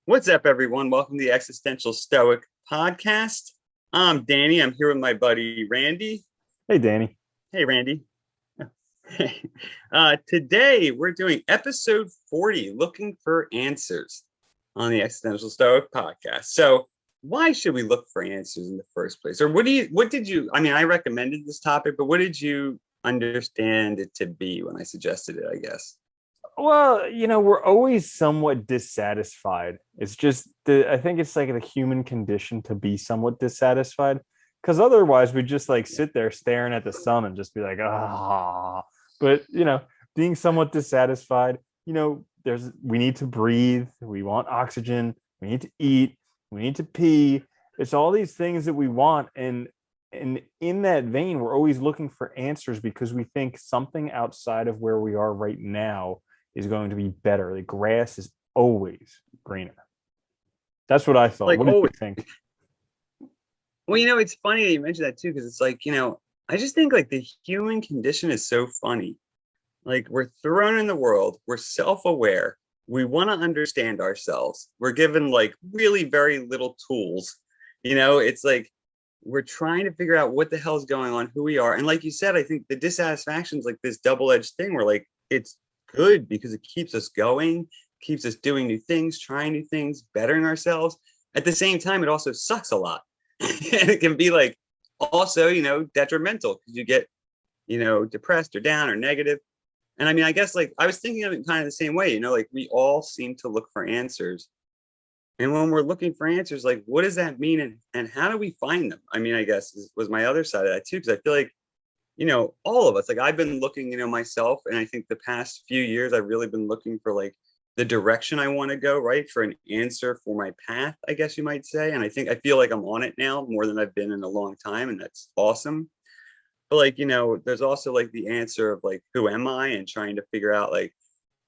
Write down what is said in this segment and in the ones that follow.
What's up, everyone? Welcome to the Existential Stoic podcast. I'm Danny. I'm here with my buddy Randy. Hey, Danny. Hey, Randy. Today, we're doing episode 40, Looking for Answers on the Existential Stoic podcast. So, why should we look for answers in the first place? Or I recommended this topic, but what did you understand it to be when I suggested it, I guess? Well, we're always somewhat dissatisfied. It's just I think it's like the human condition to be somewhat dissatisfied because otherwise we just like sit there staring at the sun and just be like, ah. But, being somewhat dissatisfied, we need to breathe. We want oxygen. We need to eat. We need to pee. It's all these things that we want. And in that vein, we're always looking for answers because we think something outside of where we are right now is going to be better. The grass is always greener. That's what I thought. Like, What did you think? well, it's funny that you mentioned that too, because it's like, I just think like the human condition is so funny. Like, we're thrown in the world, we're self-aware, we want to understand ourselves. We're given like really very little tools. It's like we're trying to figure out what the hell's going on, who we are. And like you said, I think the dissatisfaction is like this double-edged thing where like it's good because it keeps us going, keeps us doing new things, trying new things, bettering ourselves. At the same time, it also sucks a lot. And it can be like also, detrimental because you get, depressed or down or negative. And I mean, I guess like I was thinking of it kind of the same way, like we all seem to look for answers. And when we're looking for answers, like what does that mean and how do we find them? I mean, I guess was my other side of that too, because I feel like all of us, like I've been looking, myself, and I think the past few years, I've really been looking for like the direction I want to go, right? For an answer for my path, I guess you might say. And I feel like I'm on it now more than I've been in a long time. And that's awesome. But like, there's also like the answer of like, who am I? And trying to figure out like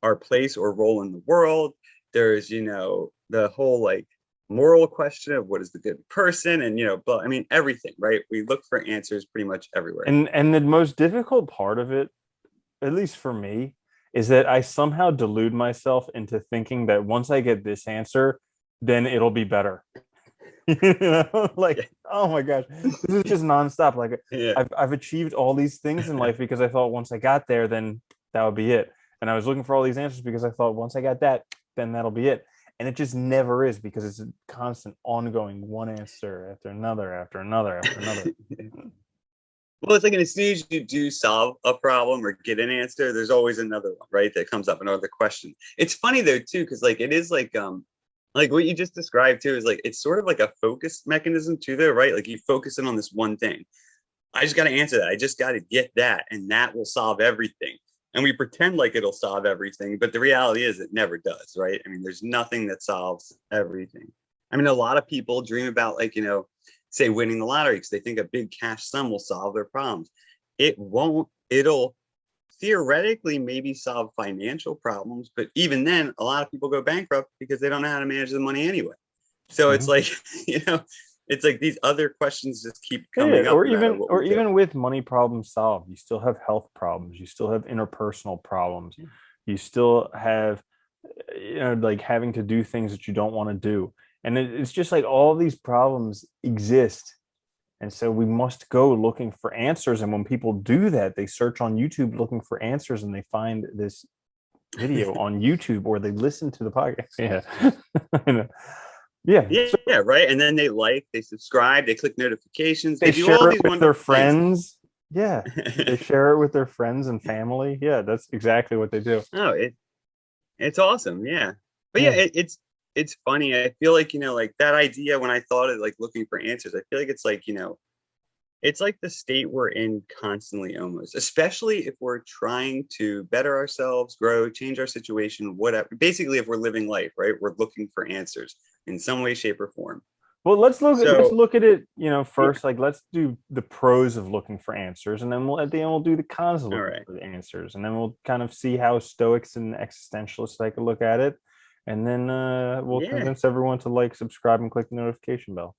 our place or role in the world. There's, the whole like moral question of what is the good person and but I mean everything, right? We look for answers pretty much everywhere. And the most difficult part of it, at least for me, is that I somehow delude myself into thinking that once I get this answer, then it'll be better. Like, Yeah. oh my gosh, this is just nonstop. Like Yeah. I've achieved all these things in life because I thought once I got there, then that would be it. And I was looking for all these answers because I thought once I got that, then that'll be it. And it just never is because it's a constant ongoing one answer after another, after another, after another. Well, it's like as soon as you do solve a problem or get an answer, there's always another one, right? That comes up, another question. It's funny though, too, because like it is like what you just described too is like it's sort of like a focus mechanism too, though, right? Like you focus in on this one thing. I just got to answer that. I just got to get that, and that will solve everything. And we pretend like it'll solve everything, but the reality is it never does, right? I mean, there's nothing that solves everything. I mean, a lot of people dream about like, say winning the lottery because they think a big cash sum will solve their problems. It won't. It'll theoretically maybe solve financial problems, but even then, a lot of people go bankrupt because they don't know how to manage the money anyway. So it's Mhm. like, it's like these other questions just keep Yeah, coming up no matter what we do. even with money problems solved, you still have health problems, you still have interpersonal problems, you still have like having to do things that you don't want to do. And it's just like all these problems exist. And so we must go looking for answers. And when people do that, they search on YouTube looking for answers and they find this video on YouTube or they listen to the podcast. Yeah. Yeah. Yeah, yeah, right. And then they subscribe, they click notifications, they They do share all it these with their wonderful things. friends. Yeah. They share it with their friends and family. Yeah, that's exactly what they do. Oh, it's awesome. Yeah. But yeah, Yeah. it's funny. I feel like, like that idea when I thought of like looking for answers, I feel like it's like, it's like the state we're in constantly almost, especially if we're trying to better ourselves, grow, change our situation, whatever. Basically, if we're living life, right? We're looking for answers in some way, shape, or form. Well, let's So, look at it, yeah. first. Like let's do the pros of looking for answers, and then at the end we'll do the cons of All looking right. for the answers, and then we'll kind of see how Stoics and existentialists take a look at it, and then we'll Yeah. convince everyone to like, subscribe, and click the notification bell.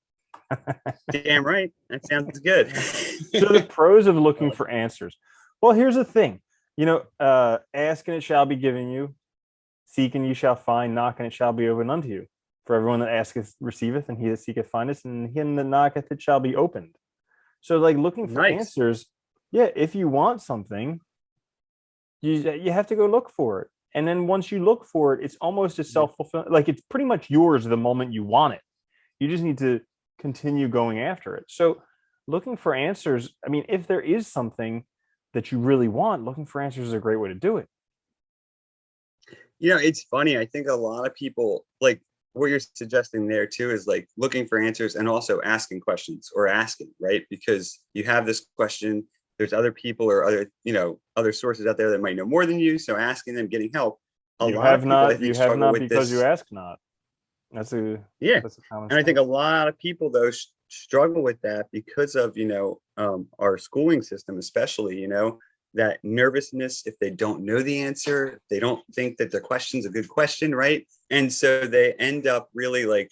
Damn right. That sounds good. So the pros of looking for answers. Well, here's the thing. Ask and it shall be given you, seek and you shall find, knock and it shall be opened unto you. For everyone that asketh receiveth, and he that seeketh findeth, and him that knocketh it shall be opened. So like looking for Nice. answers, yeah, if you want something, you have to go look for it. And then once you look for it, it's almost a self-fulfilling, like it's pretty much yours the moment you want it. You just need to continue going after it. So looking for answers, I mean, if there is something that you really want, looking for answers is a great way to do it. It's funny. I think a lot of people like what you're suggesting there too is like looking for answers and also asking questions or asking, right? Because you have this question, there's other people or other sources out there that might know more than you. So asking them, getting help. A lot of people I You think have struggle not with because you this. ask not. That's a Yeah. that's a common And I think sense. a lot of people though struggle with that because of, our schooling system, especially, that nervousness if they don't know the answer, they don't think that the question's a good question, right? And so they end up really like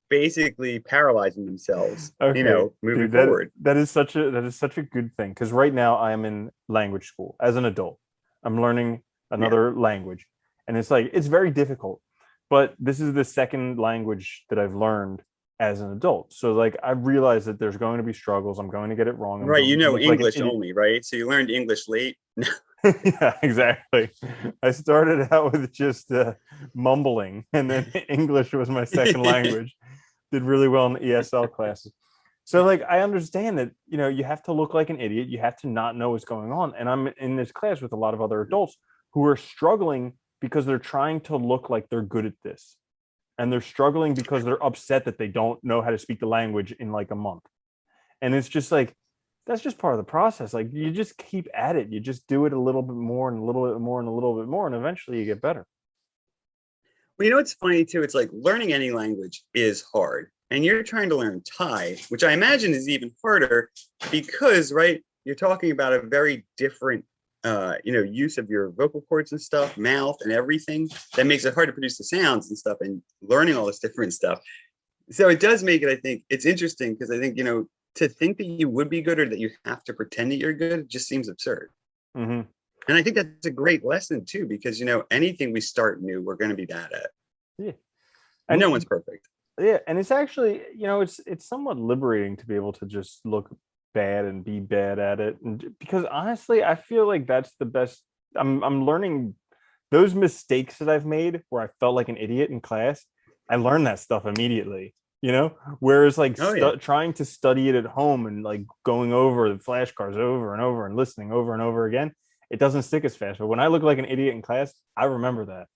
basically paralyzing themselves, Okay, moving dude, that forward. that is such a good thing because right now I am in language school as an adult. I'm learning Yeah. another language, and it's like it's very difficult. But this is the second language that I've learned as an adult. So like I realize that there's going to be struggles. I'm going to get it wrong. I'm Right. going to look like an English idiot. only, right? So you learned English late. Yeah, exactly. I started out with just mumbling, and then English was my second language. Did really well in the ESL classes. So, like, I understand that you have to look like an idiot. You have to not know what's going on. And I'm in this class with a lot of other adults who are struggling because they're trying to look like they're good at this, and they're struggling because they're upset that they don't know how to speak the language in like a month. And it's just like that's just part of the process. Like you just keep at it. You just do it a little bit more and a little bit more and a little bit more, and eventually you get better. Well, it's funny too. It's like learning any language is hard. And you're trying to learn Thai, which I imagine is even harder because, right, you're talking about a very different, use of your vocal cords and stuff, mouth and everything that makes it hard to produce the sounds and stuff and learning all this different stuff. So it does make it, I think, it's interesting because I think, to think that you would be good or that you have to pretend that you're good just seems absurd. Mm-hmm. And I think that's a great lesson too, because, anything we start new, we're going to be bad at. Yeah, No and one's perfect. yeah, and it's actually it's somewhat liberating to be able to just look bad and be bad at it, and because honestly, I feel like that's the best. I'm learning those mistakes that I've made where I felt like an idiot in class. I learned that stuff immediately. Whereas like Oh yeah. trying to study it at home and like going over the flashcards over and over and listening over and over again, it doesn't stick as fast. But when I look like an idiot in class, I remember that.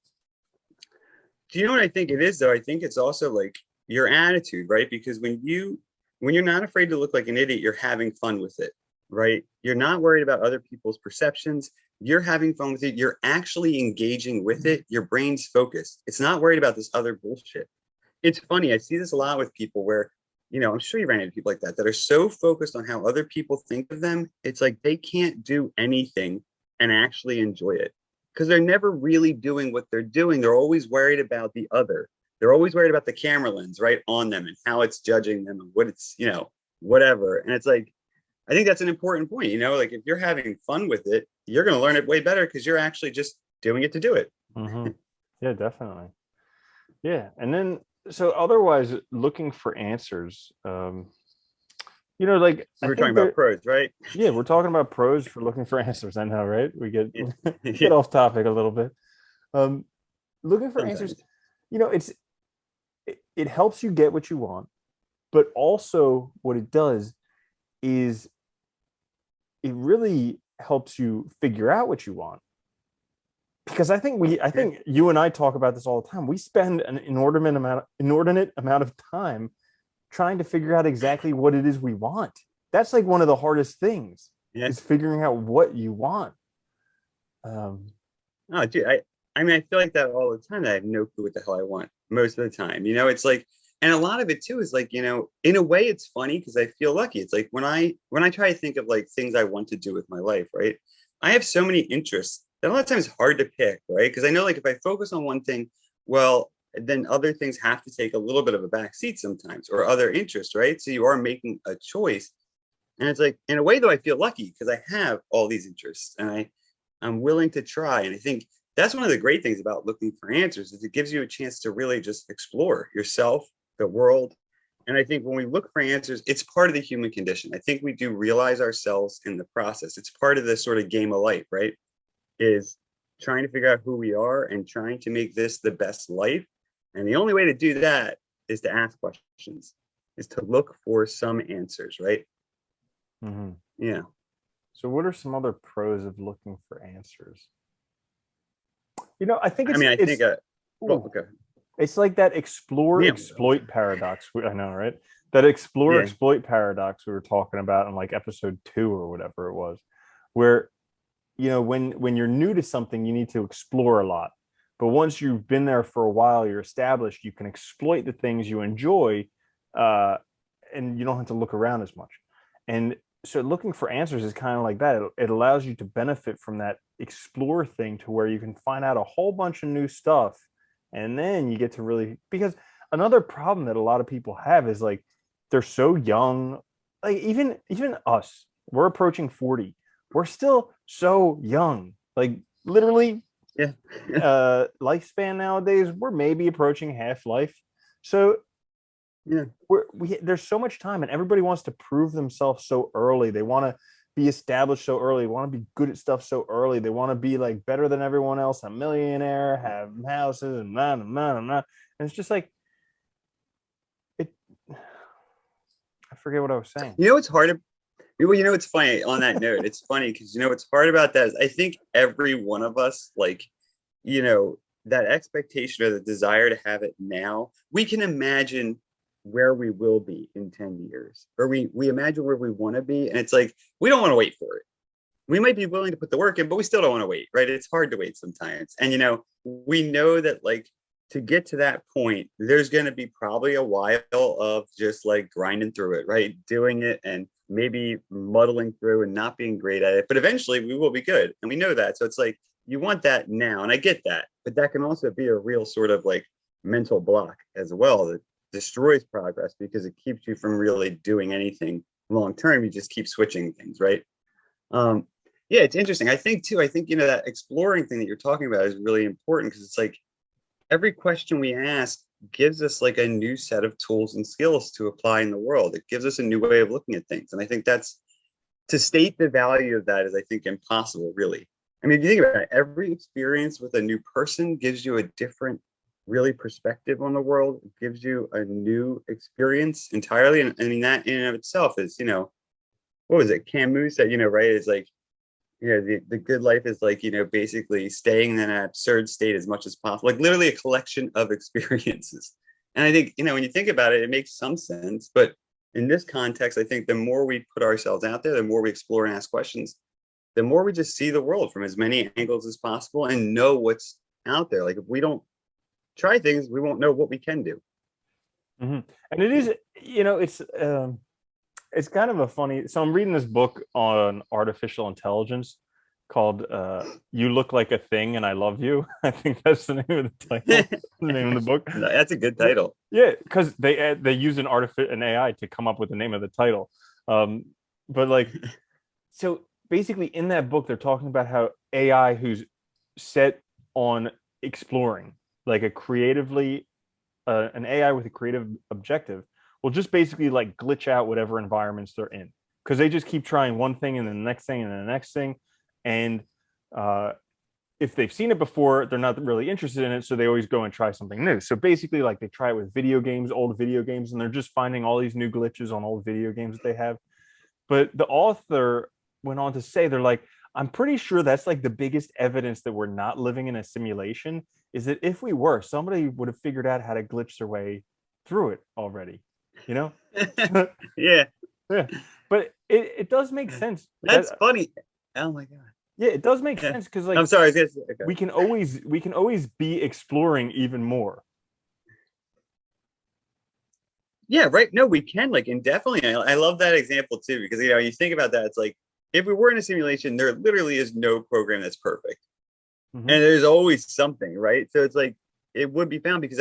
Do you know what I think it is though? I think it's also like your attitude, right? Because when you're not afraid to look like an idiot, you're having fun with it, right? You're not worried about other people's perceptions. You're having fun with it. You're actually engaging with it. Your brain's focused. It's not worried about this other bullshit. It's funny. I see this a lot with people where, I'm sure you ran into people like that are so focused on how other people think of them. It's like they can't do anything and actually enjoy it because they're never really doing what they're doing. They're always worried about the other. They're always worried about the camera lens right on them and how it's judging them and what it's, whatever. And it's like, I think that's an important point, like if you're having fun with it, you're going to learn it way better because you're actually just doing it to do it. Mm-hmm. Yeah, definitely. Yeah, and then so otherwise, looking for answers. Like We I were talking think about that pros, right? yeah, we're talking about pros for looking for answers. I know, right? We get Yeah. we Yeah. get off topic a little bit. Um, Looking for answers. Sometimes. It it helps you get what you want, but also what it does is it really helps you figure out what you want. Because I Yeah. think you and I talk about this all the time. We spend an inordinate amount of time trying to figure out exactly what it is we want. That's like one of the hardest things Yeah. is figuring out what you want. Um, Oh, dude, I mean, I feel like that all the time. I have no clue what the hell I want most of the time. It's like, and a lot of it too is like, in a way, it's funny because I feel lucky. It's like when I try to think of like things I want to do with my life, right? I have so many interests that a lot of times it's hard to pick, right? Because I know like if I focus on one thing, well, then other things have to take a little bit of a back seat sometimes, or other interests, right? So you are making a choice. And it's like, in a way, though, I feel lucky because I have all these interests and I'm willing to try. And I think that's one of the great things about looking for answers, is it gives you a chance to really just explore yourself, the world. And I think when we look for answers, it's part of the human condition. I think we do realize ourselves in the process. It's part of this sort of game of life, right? Is trying to figure out who we are and trying to make this the best life. And the only way to do that is to ask questions, is to look for some answers, right? Mm-hmm. Yeah. So what are some other pros of looking for answers? I think I mean, I think, well, okay. it's like that explore Yeah. exploit paradox. I know, right? That explore Yeah. exploit paradox we were talking about in like episode 2 or whatever it was, where when you're new to something, you need to explore a lot. But once you've been there for a while, you're established, you can exploit the things you enjoy, and you don't have to look around as much. And so looking for answers is kind of like that. It allows you to benefit from that explore thing, to where you can find out a whole bunch of new stuff. And then you get to really, because another problem that a lot of people have is like, they're so young. Like even us, we're approaching 40. We're still so young. Like literally, Yeah. lifespan nowadays, we're maybe approaching half life. So Yeah. there's so much time, and everybody wants to prove themselves so early. They want to be established so early. They want to be good at stuff so early. They want to be like better than everyone else, a millionaire, have houses, and that and that and that. And it's just like it. I forget what I was saying. It's hard. Well, it's funny on that note. It's funny because what's hard about that is I think every one of us, like, that expectation or the desire to have it now, we can imagine where we will be in 10 years, or we imagine where we want to be. And it's like, we don't want to wait for it. We might be willing to put the work in, but we still don't want to wait, right? It's hard to wait sometimes. And, we know that, like, to get to that point, there's going to be probably a while of just like grinding through it, right? Doing it and maybe muddling through and not being great at it. But eventually we will be good. And we know that. So it's like, you want that now. And I get that. But that can also be a real sort of like mental block as well, that destroys progress because it keeps you from really doing anything long term. You just keep switching things, right? Yeah, it's interesting. I think that exploring thing that you're talking about is really important, because it's like every question we ask gives us like a new set of tools and skills to apply in the world. It gives us a new way of looking at things. And I think to state the value of that is, I think, impossible, really. I mean, if you think about it, every experience with a new person gives you a different, really, perspective on the world. It gives you a new experience entirely. And I mean, that in and of itself is, what was it? Camus said, right? It's like, the good life is like, basically staying in an absurd state as much as possible, like literally a collection of experiences. And I think, when you think about it, it makes some sense. But in this context, I think the more we put ourselves out there, the more we explore and ask questions, the more we just see the world from as many angles as possible and know what's out there. Like, if we don't try things, we won't know what we can do. Mm-hmm. And it is, it's kind of a funny. So I'm reading this book on artificial intelligence called "You Look Like a Thing and I Love You." I think that's the name of the title. The name of the book. That's a good title. Yeah, because they use an AI to come up with the name of the title. But like, so basically, in that book, they're talking about how AI who's set on exploring, like an AI with a creative objective, will just basically like glitch out whatever environments they're in, because they just keep trying one thing and then the next thing and then the next thing. And if they've seen it before, they're not really interested in it. So they always go and try something new. So basically, like, they try it with old video games, and they're just finding all these new glitches on old video games that they have. But the author went on to say, they're like, I'm pretty sure that's like the biggest evidence that we're not living in a simulation, is that if we were, somebody would have figured out how to glitch their way through it already. Yeah. Yeah. But it does make sense. That's funny. Oh my God. Yeah, it does make sense, because like, I'm sorry. Okay. we can always be exploring even more. Yeah, right. No, we can, like, indefinitely. I love that example too, because you think about that, it's like, if we were in a simulation, there literally is no program that's perfect. Mm-hmm. And there's always something, right? So it's like, it would be found because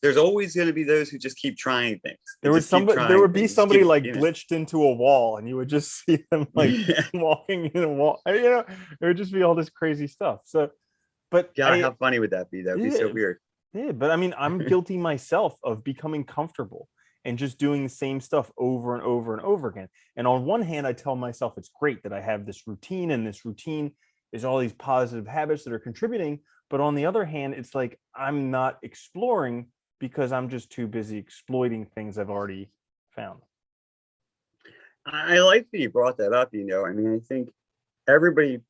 there's always going to be those who just keep trying things. There would be somebody like glitched into a wall, and you would just see them like walking in a wall. There would just be all this crazy stuff. So But God, how funny would that be? That would be so yeah, weird. yeah, but I mean, I'm guilty myself of becoming comfortable and just doing the same stuff over and over and over again. And on one hand, I tell myself it's great that I have this routine, and this routine is all these positive habits that are contributing. But on the other hand, it's like I'm not exploring because I'm just too busy exploiting things I've already found. I like that you brought that up. I mean, I think everybody,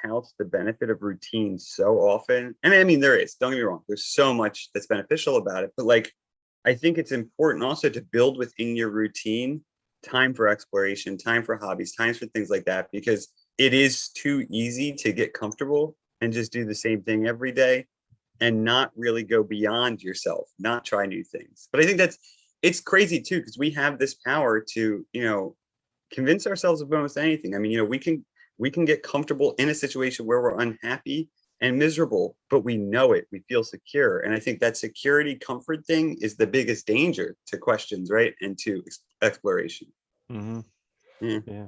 touts the benefit of routine so often. And I mean, don't get me wrong, there's so much that's beneficial about it. But like, I think it's important also to build within your routine time for exploration, time for hobbies, times for things like that, because it is too easy to get comfortable and just do the same thing every day and not really go beyond yourself, not try new things. But I think it's crazy too, because we have this power to, convince ourselves of almost anything. I mean, we can get comfortable in a situation where we're unhappy and miserable, but we know it. We feel secure. And I think that security comfort thing is the biggest danger to questions, right? And to exploration. Mm-hmm. Yeah. Yeah.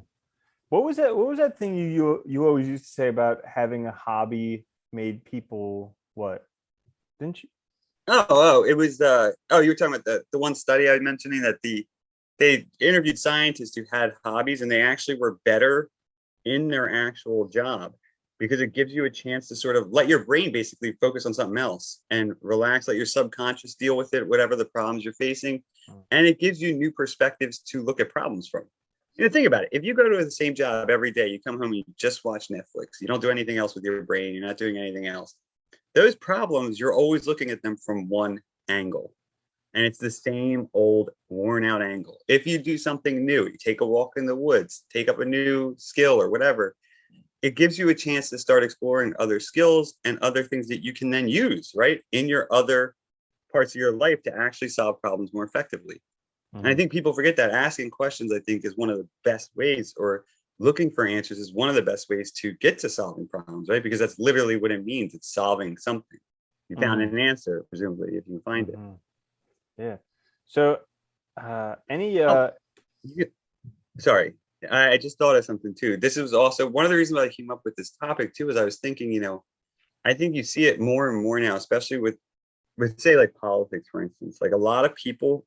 What was that thing you always used to say about having a hobby made people what? Didn't you? It was you were talking about the one study I was mentioning that they interviewed scientists who had hobbies and they actually were better in their actual job because it gives you a chance to sort of let your brain basically focus on something else and relax, let your subconscious deal with it, whatever the problems you're facing. And it gives you new perspectives to look at problems from. Think about it. If you go to the same job every day, you come home, you just watch Netflix, you don't do anything else with your brain, you're not doing anything else. Those problems, you're always looking at them from one angle. And it's the same old worn out angle. If you do something new, you take a walk in the woods, take up a new skill or whatever, it gives you a chance to start exploring other skills and other things that you can then use, right, in your other parts of your life to actually solve problems more effectively. And I think people forget that asking questions, I think, is one of the best ways, or looking for answers is one of the best ways to get to solving problems, right? Because that's literally what it means. It's solving something. You found an answer, presumably, if you find it. Yeah. So, any Oh, sorry. I just thought of something too. This is also one of the reasons why I came up with this topic too, is I was thinking, I think you see it more and more now, especially with say like politics, for instance. Like a lot of people,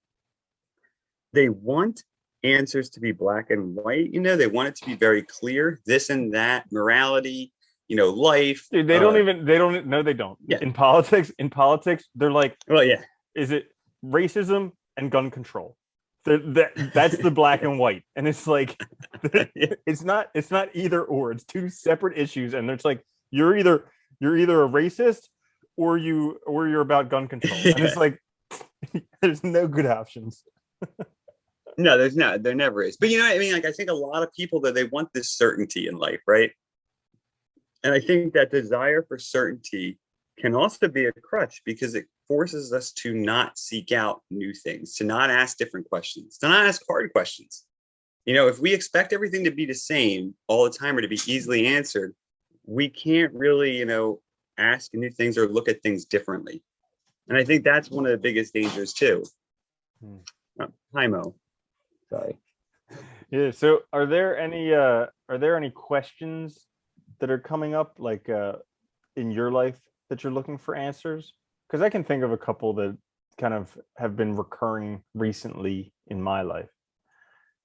they want answers to be black and white. They want it to be very clear, this and that, morality, life. dude, they don't even they don't no they don't. Yeah. In politics, they're like, Well, yeah. is it racism and gun control? That's the black and white, and it's like Yeah. it's not either or. It's two separate issues, and it's like you're either a racist or you're about gun control, and it's like there's no good options. No, there's not. There never is. But what I mean? Like, I think a lot of people that they want this certainty in life, right? And I think that desire for certainty can also be a crutch because it forces us to not seek out new things, to not ask different questions, to not ask hard questions. If we expect everything to be the same all the time or to be easily answered, we can't really, ask new things or look at things differently. And I think that's one of the biggest dangers too. Hi, Mo. Sorry. Yeah. So, are there any questions that are coming up, like in your life, that you're looking for answers? Because I can think of a couple that kind of have been recurring recently in my life.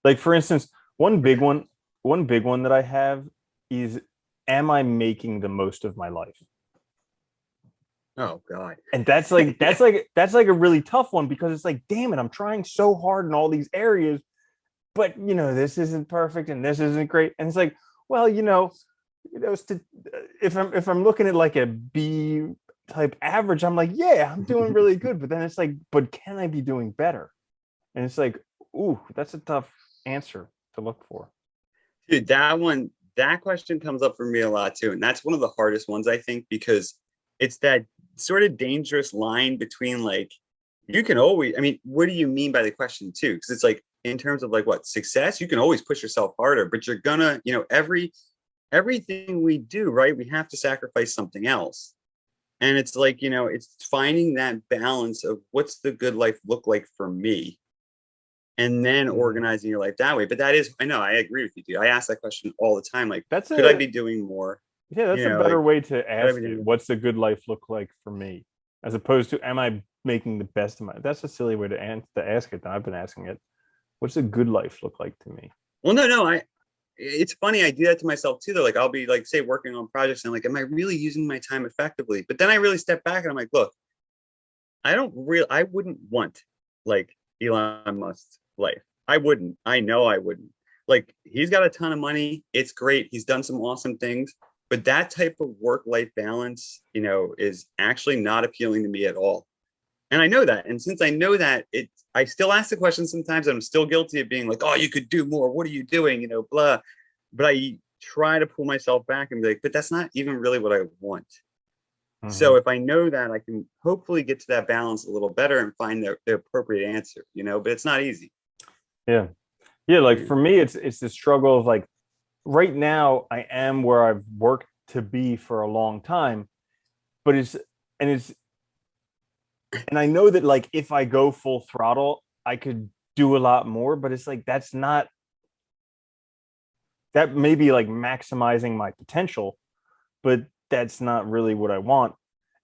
Like, for instance, one big one that I have is, am I making the most of my life? Oh God. And that's like a really tough one, because it's like, damn it, I'm trying so hard in all these areas, but this isn't perfect and this isn't great. And it's like, well, if I'm looking at like a B type average, I'm like, yeah, I'm doing really good. But then it's like, but can I be doing better? And it's like, ooh, that's a tough answer to look for. Dude, that question comes up for me a lot too. And that's one of the hardest ones, I think, because it's that sort of dangerous line between like, you can always, I mean, what do you mean by the question too? Because it's like, in terms of like what success, you can always push yourself harder, but you're gonna, everything we do, right? We have to sacrifice something else. And it's like, it's finding that balance of what's the good life look like for me, and then organizing your life that way. But that is, I know, I agree with you, dude. I ask that question all the time. Like, That's could I a be doing more? Yeah, that's You a know, better like way to ask it. everything. What's a good life look like for me? As opposed to, am I making the best of my? That's a silly way to ask it. That I've been asking it. What's a good life look like to me? Well, no, it's funny. I do that to myself too, though. Like I'll be like, say, working on projects and I'm like, am I really using my time effectively? But then I really step back and I'm like, look, I wouldn't want like Elon Musk's life. I wouldn't. I know I wouldn't. Like he's got a ton of money. It's great. He's done some awesome things. But that type of work-life balance, is actually not appealing to me at all. And I know that. And since I know that, I still ask the question sometimes. I'm still guilty of being like, oh, you could do more. What are you doing? Blah. But I try to pull myself back and be like, but that's not even really what I want. Mm-hmm. So if I know that, I can hopefully get to that balance a little better and find the appropriate answer, but it's not easy. Yeah, yeah. Like Yeah. for me, it's the struggle of like right now I am where I've worked to be for a long time, but it's and I know that like if I go full throttle, I could do a lot more, but it's like that's not that may be like maximizing my potential, but that's not really what I want.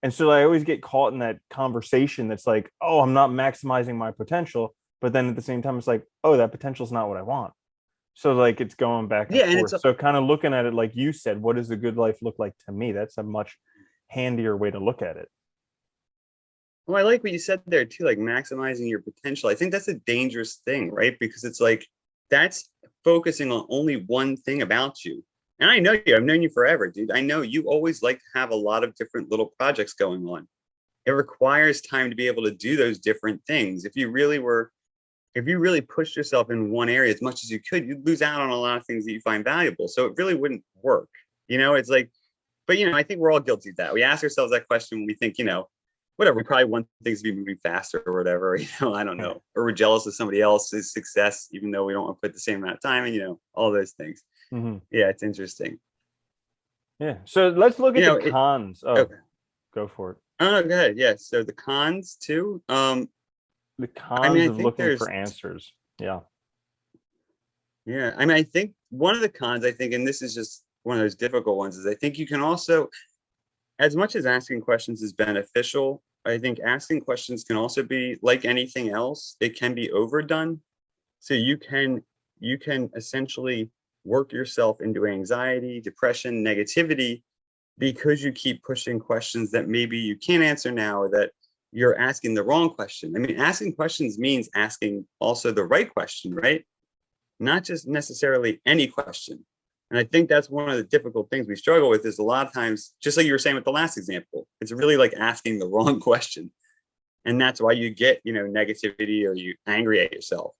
And so I always get caught in that conversation that's like, oh, I'm not maximizing my potential. But then at the same time, it's like, oh, that potential is not what I want. So like it's going back and Yeah, and it's forth. So kind of looking at it like you said, what does a good life look like to me? That's a much handier way to look at it. well, I like what you said there too, like maximizing your potential. I think that's a dangerous thing, right? Because it's like that's focusing on only one thing about you. And I know you, I've known you forever, dude. I know you always like to have a lot of different little projects going on. It requires time to be able to do those different things. If you really pushed yourself in one area as much as you could, you'd lose out on a lot of things that you find valuable. So it really wouldn't work. It's like, but I think we're all guilty of that. We ask ourselves that question when we think, whatever, we probably want things to be moving faster or whatever, I don't Yeah. know. Or we're jealous of somebody else's success, even though we don't want to put the same amount of time and all those things. Mm-hmm. Yeah, it's interesting. Yeah. So let's look at the It cons. Oh, okay. go for it. Oh, go ahead. Yeah. So the cons too. The I mean, cons I of think looking there's for answers. Yeah. Yeah, I mean, I think one of the cons, I think, and this is just one of those difficult ones, is I think you can also, as much as asking questions is beneficial, I think asking questions can also be like anything else, it can be overdone. So you can essentially work yourself into anxiety, depression, negativity because you keep pushing questions that maybe you can't answer now or that you're asking the wrong question. I mean, asking questions means asking also the right question, right? Not just necessarily any question. And I think that's one of the difficult things we struggle with is a lot of times, just like you were saying with the last example, it's really like asking the wrong question. And that's why you get, negativity or you angry at yourself.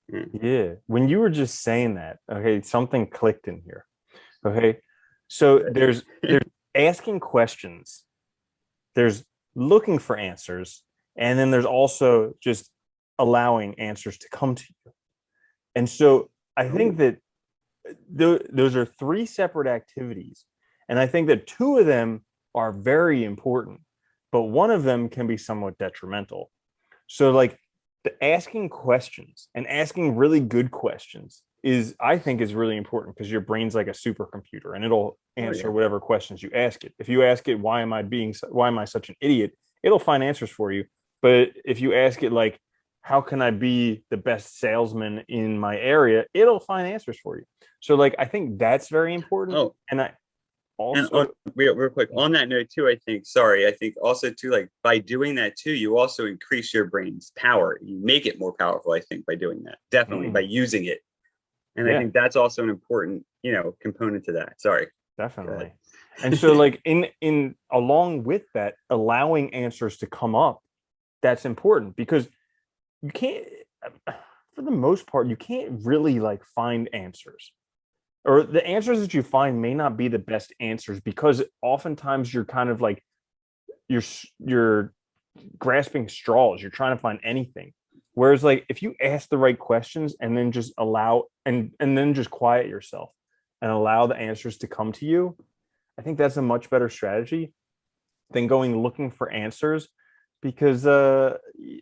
Yeah. Yeah. When you were just saying that, okay, something clicked in here. Okay. So there's asking questions, there's looking for answers, and then there's also just allowing answers to come to you. And so I think Oh, that those are three separate activities. And I think that two of them are very important, but one of them can be somewhat detrimental. So, like, the asking questions and asking really good questions is, I think, is really important because your brain's like a supercomputer and it'll oh answer yeah. whatever questions you ask it. If you ask it, why am I such an idiot? It'll find answers for you. But if you ask it, like, how can I be the best salesman in my area? It'll find answers for you. So, like, I think that's very important. Oh, And I and on also, real quick on that note too, I think also too, like by doing that too, you also increase your brain's power. You make it more powerful, I think, by doing that. Definitely by mm, using it. And I yeah, think that's also an important, component to that. Sorry. Go definitely. And so, ahead. like, in along with that, allowing answers to come up, that's important because you can't, for the most part, you can't really like find answers, or the answers that you find may not be the best answers because oftentimes you're kind of like you're you're grasping straws. You're trying to find anything. Whereas like if you ask the right questions and then just allow and then just quiet yourself and allow the answers to come to you, I think that's a much better strategy than going looking for answers because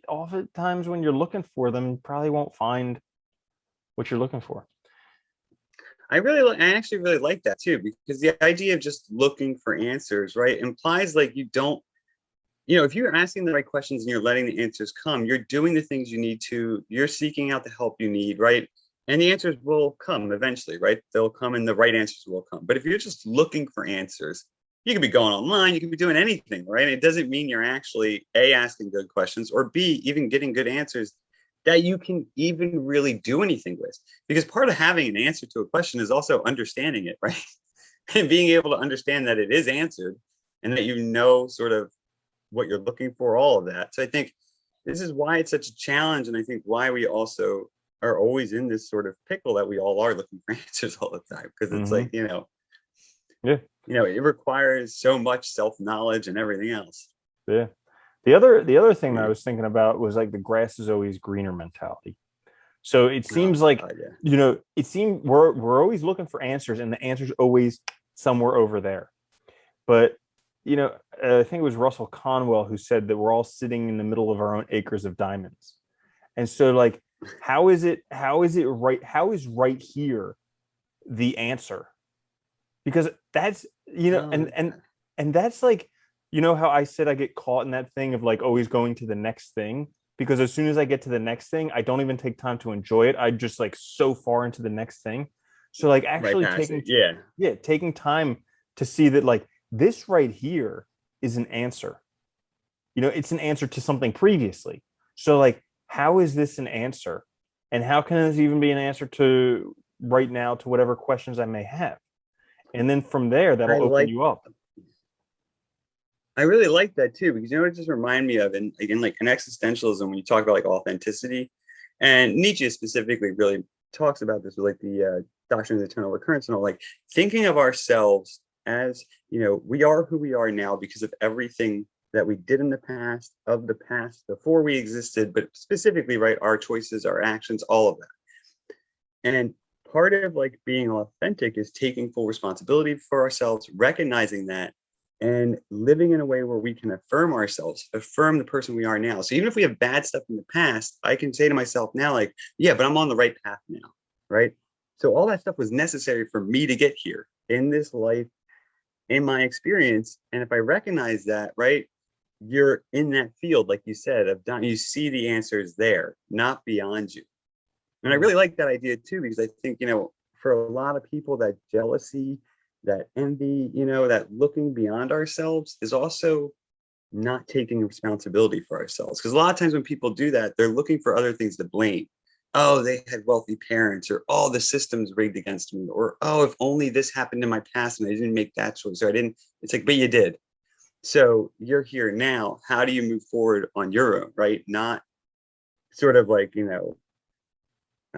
oftentimes when you're looking for them, you probably won't find what you're looking for. I actually really like that too, because the idea of just looking for answers, right, implies like you don't, if you're asking the right questions and you're letting the answers come, you're doing the things you need to, you're seeking out the help you need, right? And the answers will come eventually, right? They'll come and the right answers will come. But if you're just looking for answers, you could be going online, you could be doing anything, right? It doesn't mean you're actually A, asking good questions, or B, even getting good answers that you can even really do anything with. Because part of having an answer to a question is also understanding it, right? And being able to understand that it is answered and that sort of what you're looking for, all of that. So I think this is why it's such a challenge. And I think why we also are always in this sort of pickle that we all are looking for answers all the time. Because it's like, Yeah. It requires so much self-knowledge and everything else. Yeah. The other thing that I Yeah. was thinking about was like the grass is always greener mentality. So it Oh seems like, God, yeah. it seems we're always looking for answers, and the answer's always somewhere over there. But I think it was Russell Conwell who said that we're all sitting in the middle of our own acres of diamonds. And so, like, how is right here the answer? Because that's Oh, and that's like, how I said I get caught in that thing of like always going to the next thing, because as soon as I get to the next thing, I don't even take time to enjoy it. I just like so far into the next thing. So like right actually past it. Yeah. taking time to see that like this right here is an answer. It's an answer to something previously. So like, how is this an answer? And how can this even be an answer to right now to whatever questions I may have? And then from there, I that'll open like you up. I really like that too, because what it just remind me of, and again, like in existentialism, when you talk about like authenticity, and Nietzsche specifically really talks about this with like the doctrine of eternal recurrence and all, like thinking of ourselves as, we are who we are now because of everything that we did in the past, of the past before we existed, but specifically, right, our choices, our actions, all of that. And part of like being authentic is taking full responsibility for ourselves, recognizing that, and living in a way where we can affirm ourselves, affirm the person we are now. So even if we have bad stuff in the past, I can say to myself now, like, yeah, but I'm on the right path now, right? So all that stuff was necessary for me to get here in this life, in my experience. And if I recognize that, right, you're in that field, like you said, of done, you see the answers there, not beyond you. And I Mm. really like that idea too, because I think, for a lot of people, that jealousy, that envy, that looking beyond ourselves is also not taking responsibility for ourselves. Because a lot of times when people do that, they're looking for other things to blame. Oh, they had wealthy parents, or oh, the system's rigged against me, or oh, if only this happened in my past and I didn't make that choice, or I didn't. It's like, but you did. So you're here now. How do you move forward on your own, right? Not sort of like, I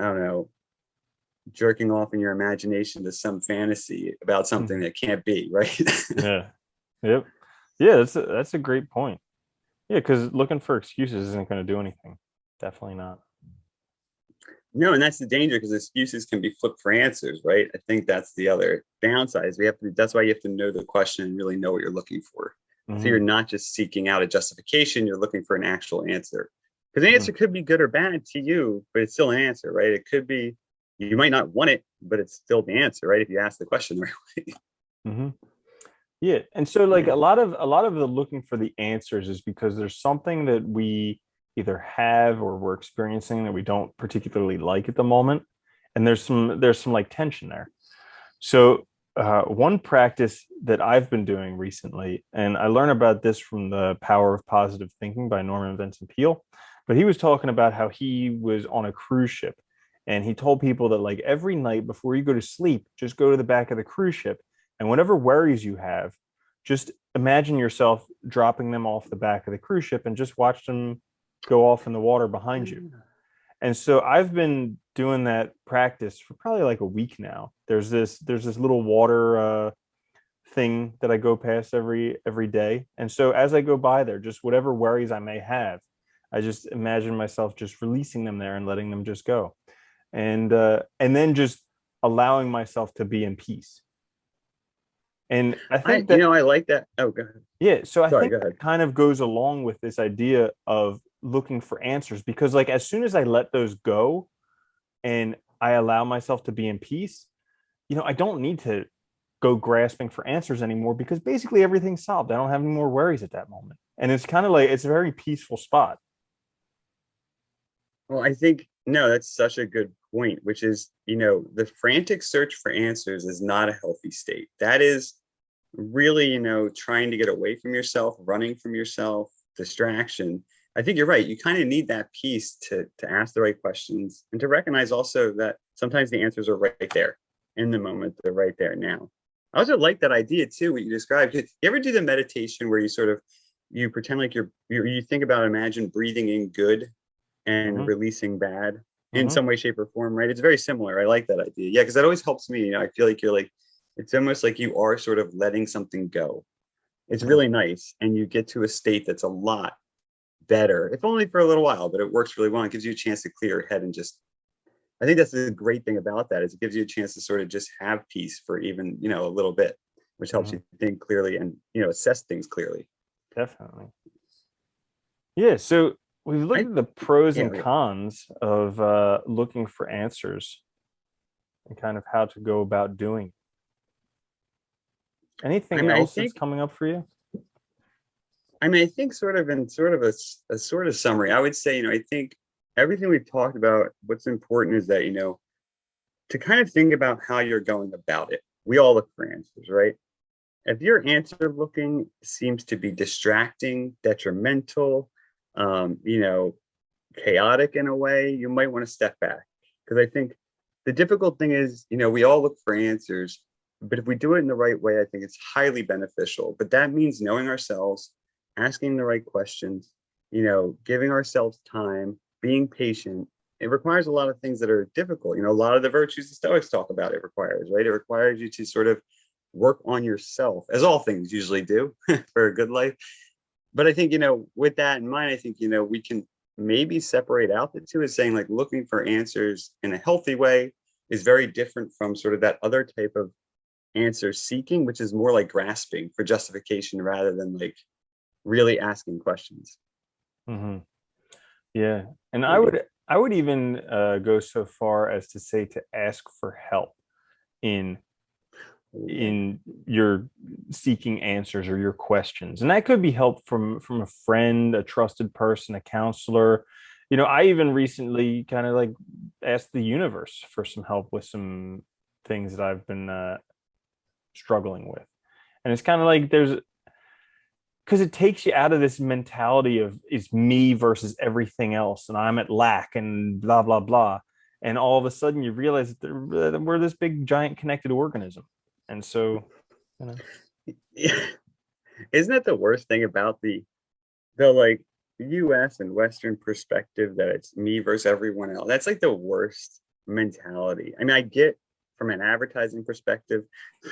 don't know, jerking off in your imagination to some fantasy about something Mhm. that can't be, right? Yeah. Yep. Yeah, that's a great point. Yeah, because looking for excuses isn't going to do anything. Definitely not. No, and that's the danger, because excuses can be flipped for answers, right? I think that's the other downside. That's why you have to know the question and really know what you're looking for. So Hmm. you're not just seeking out a justification, you're looking for an actual answer. Because the Hmm. answer could be good or bad to you, but it's still an answer, right? It could be, you might not want it, but it's still the answer, right? If you ask the question the right way. Hmm. Yeah, and so like Yeah. a lot of the looking for the answers is because there's something that we either have or we're experiencing that we don't particularly like at the moment, and there's some like tension there. So one practice that I've been doing recently, and I learned about this from The Power of Positive Thinking by Norman Vincent Peale, but he was talking about how he was on a cruise ship, and he told people that like every night before you go to sleep, just go to the back of the cruise ship, and whatever worries you have, just imagine yourself dropping them off the back of the cruise ship and just watch them go off in the water behind you. And so I've been doing that practice for probably like a week now. There's this little water thing that I go past every day. And so as I go by there, just whatever worries I may have, I just imagine myself just releasing them there and letting them just go. And then just allowing myself to be in peace. And I think that, I like that. Oh, go ahead. yeah, so I Sorry, think go that ahead. kind of goes along with this idea of looking for answers, because like as soon as I let those go and I allow myself to be in peace, I don't need to go grasping for answers anymore because basically everything's solved. I don't have any more worries at that moment. And it's kind of like it's a very peaceful spot. Well, I think no, that's such a good point, which is, the frantic search for answers is not a healthy state. That is really, trying to get away from yourself, running from yourself, distraction. I think you're right. You kind of need that piece to ask the right questions and to recognize also that sometimes the answers are right there in the moment. They're right there now. I also like that idea too, what you described. You ever do the meditation where you pretend like you think about, imagine breathing in good and Mm-hmm. releasing bad in Mm-hmm. some way, shape, or form, right? It's very similar. I like that idea. Yeah, because that always helps me. I feel like you're like, it's almost like you are sort of letting something go. It's really nice. And you get to a state that's a lot better, if only for a little while, but it works really well. It gives you a chance to clear your head and just, I think that's the great thing about that is it gives you a chance to sort of just have peace for even, a little bit, which helps Mm-hmm. you think clearly and, assess things clearly. Definitely. Yeah. So we've looked I, at the pros yeah, and cons of looking for answers and kind of how to go about doing. I Anything mean, I else that's think coming up for you? I think sort of in sort of a sort of summary, I would say, I think everything we've talked about, what's important is that, to kind of think about how you're going about it. We all look for answers, right? If your answer looking seems to be distracting, detrimental, um, chaotic in a way, you might want to step back. Because I think the difficult thing is, we all look for answers, but if we do it in the right way, I think it's highly beneficial. But that means knowing ourselves, asking the right questions, giving ourselves time, being patient. It requires a lot of things that are difficult. A lot of the virtues the Stoics talk about, it requires, right? It requires you to sort of work on yourself, as all things usually do for a good life. But I think, with that in mind, I think, we can maybe separate out the two as saying like looking for answers in a healthy way is very different from sort of that other type of answer seeking, which is more like grasping for justification rather than like really asking questions. Mm-hmm. Yeah. And What I do you would I would even go so far as to say to ask for help in think? in your seeking answers or your questions. And that could be help from a friend, a trusted person, a counselor. I even recently kind of like asked the universe for some help with some things that I've been struggling with. And it's kind of like there's because it takes you out of this mentality of it's me versus everything else and I'm at lack and blah blah blah, and all of a sudden you realize that we're this big giant connected organism. And so you know Yeah. Isn't that the worst thing about the like US and Western perspective that it's me versus everyone else? That's like the worst mentality. I mean, I get from an advertising perspective,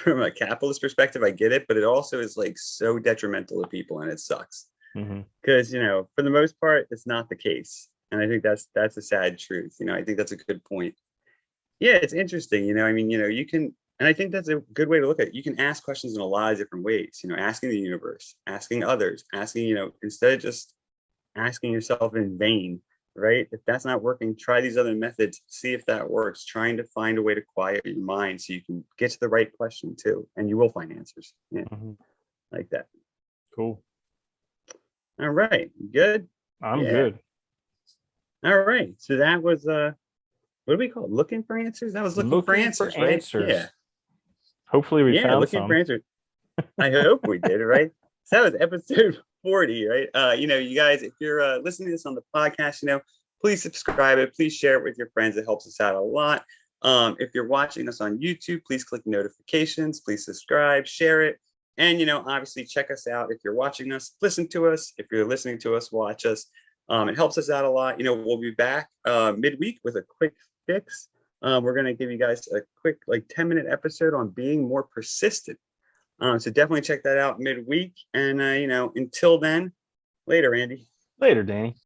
from a capitalist perspective, I get it, but it also is like so detrimental to people and it sucks. mm-hmm. Because, for the most part, it's not the case. And I think that's a sad truth. I think that's a good point. Yeah, it's interesting. I mean, you can, and I think that's a good way to look at it. You can ask questions in a lot of different ways, asking the universe, asking others, asking, instead of just asking yourself in vain, right? If that's not working, try these other methods, see if that works, trying to find a way to quiet your mind so you can get to the right question too. And you will find answers. Yeah, Mm-hmm. like that. Cool. All right. Good. I'm Yeah. good. All right. So that was what do we call it? Looking for answers? That was looking for Looking for answers, right? Yeah. answers. Hopefully we Yeah, found looking for some. answers. I hope we did, right? So that was episode 40, right? You guys, if you're listening to this on the podcast, please subscribe it. Please share it with your friends. It helps us out a lot. If you're watching us on YouTube, please click notifications. Please subscribe, share it. And, obviously check us out. If you're watching us, listen to us. If you're listening to us, watch us. It helps us out a lot. We'll be back midweek with a quick fix. We're going to give you guys a quick, like 10-minute episode on being more persistent. So definitely check that out midweek. And, until then, later, Andy. Later, Danny.